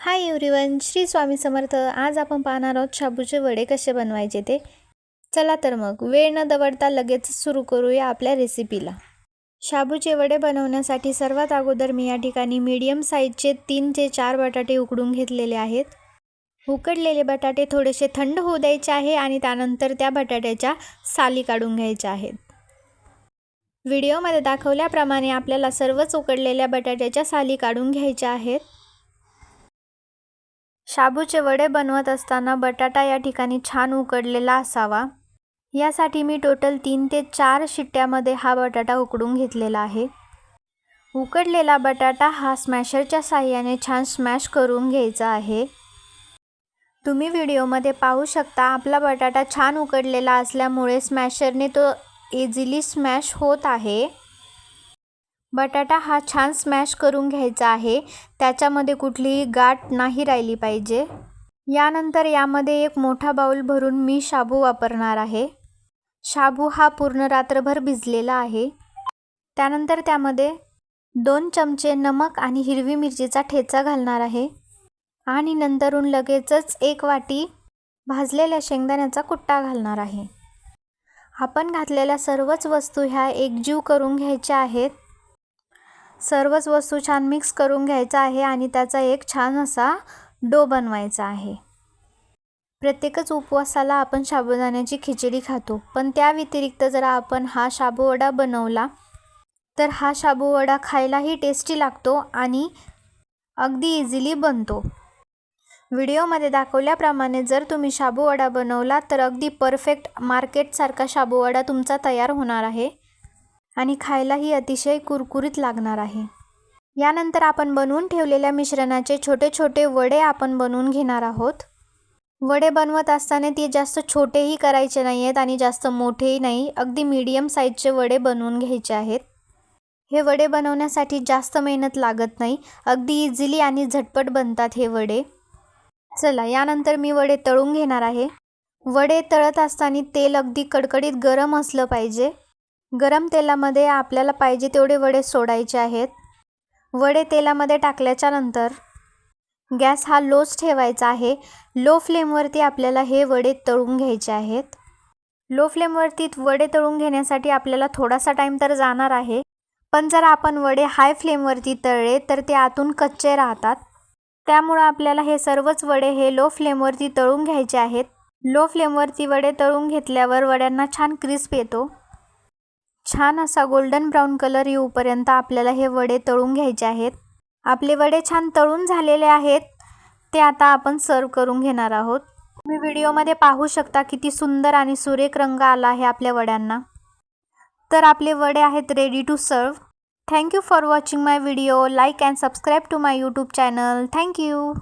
Hi everyone, Shri Swami Samarth. आज आपण पाहणार आहोत शाबूचे वडे कसे बनवायचे ते। चला तर मग वेळ न दवडता लगेच सुरू करूया आपल्या रेसिपीला। शाबूचे वडे बनवण्यासाठी सर्वात अगोदर मी या ठिकाणी मीडियम साईजचे 3 ते 4 बटाटे उकडून घेतलेले आहेत। उकडलेले बटाटे थोडेसे थंड होऊ द्यायचे आहे आणि त्यानंतर त्या बटाट्याच्या साली काढून घ्यायच्या आहेत। व्हिडिओमध्ये दाखवल्याप्रमाणे आपल्याला सर्वच उकडलेल्या बटाट्याच्या साली काढून घ्यायच्या आहेत। शाबूचे वडे बनवत असताना बटाटा या ठिकाणी छान उकडलेला असावा, यासाठी मी टोटल 3 ते 4 शिट्ट्यामध्ये हा बटाटा उकडून घेतलेला आहे। उकडलेला बटाटा हा स्मॅशरच्या साहाय्याने छान स्मॅश करून घ्यायचा आहे। तुम्ही व्हिडिओमध्ये पाहू शकता आपला बटाटा छान उकडलेला असल्यामुळे स्मॅशरने तो इझिली स्मॅश होत आहे। बटाटा हा छान स्मॅश करून घ्यायचा आहे, त्याच्यामध्ये कुठलीही गाठ नाही राहिली पाहिजे। यानंतर यामध्ये एक मोठा बाउल भरून मी शाबू वापरणार आहे। शाबू हा पूर्ण रात्रभर भिजलेला आहे। त्यानंतर त्यामध्ये 2 चमचे नमक आणि हिरवी मिरचीचा ठेचा घालणार आहे आणि नंतरून लगेचच 1 वाटी भाजलेल्या शेंगदाण्याचा कुट्टा घालणार आहे। आपण घातलेल्या सर्वच वस्तू ह्या एकजीव करून घ्यायच्या आहेत। सर्वच वस्तू छान मिक्स करून घ्यायचा आहे आणि त्याचा एक छान असा डो बनवायचा आहे। प्रत्येकच उपवासाला आपण साबुदाण्याची खिचडी खातो, पण त्या व्यतिरिक्त जर आपण हा शाबू वडा बनवला तर हा शाबू वडा खायलाही टेस्टी लागतो आणि अगदी इझिली बनतो। व्हिडिओमध्ये दाखवल्याप्रमाणे जर तुम्ही शाबू वडा बनवला तर अगदी परफेक्ट मार्केटसारखा शाबू वडा तुमचा तयार होणार आहे आणि खायलाही अतिशय कुरकुरीत लागणार आहे। यानंतर आपण बनवून ठेवलेल्या मिश्रणाचे छोटे छोटे वडे आपण बनवून घेणार आहोत। वडे बनवत असताना ते जास्त छोटेही करायचे नाही आहेत आणि जास्त मोठेही नाही, अगदी मीडियम साईजचे वडे बनवून घ्यायचे आहेत। हे वडे बनवण्यासाठी जास्त मेहनत लागत नाही, अगदी इझिली आणि झटपट बनतात हे वडे। चला यानंतर मी वडे तळून घेणार आहे। वडे तळत असताना तेल अगदी कडकडीत गरम असलं पाहिजे। गरम तेलामध्ये आपल्याला पाहिजे तेवढे वडे सोडायचे आहेत। वडे तेलामध्ये टाकल्याच्या नंतर गॅस हा लोच ठेवायचा आहे। लो फ्लेमवरती आपल्याला हे वडे तळून घ्यायचे आहेत। लो फ्लेमवरती वडे तळून घेण्यासाठी आपल्याला थोडासा टाइम तर जाणार आहे, पण जर आपण वडे हाय फ्लेमवरती तळले तर ते आतून कच्चे राहतात। त्यामुळे आपल्याला हे सर्वच वडे हे लो फ्लेमवरती तळून घ्यायचे आहेत। लो फ्लेमवरती वडे तळून घेतल्यावर वड्यांना छान क्रिस्प येतो। छान असा गोल्डन ब्राउन कलर येऊपर्यंत आपल्याला हे वडे तळून घ्यायचे आहेत। आपले वडे छान तळून झालेले आहेत, ते आता आपण सर्व करून घेणार आहोत। तुम्ही व्हिडिओमध्ये पाहू शकता किती सुंदर आणि सुरेख रंग आला आहे आपल्या वड्यांना। तर आपले वडे आहेत ready to serve. Thank you for watching my video. Like and subscribe to my YouTube channel. Thank you.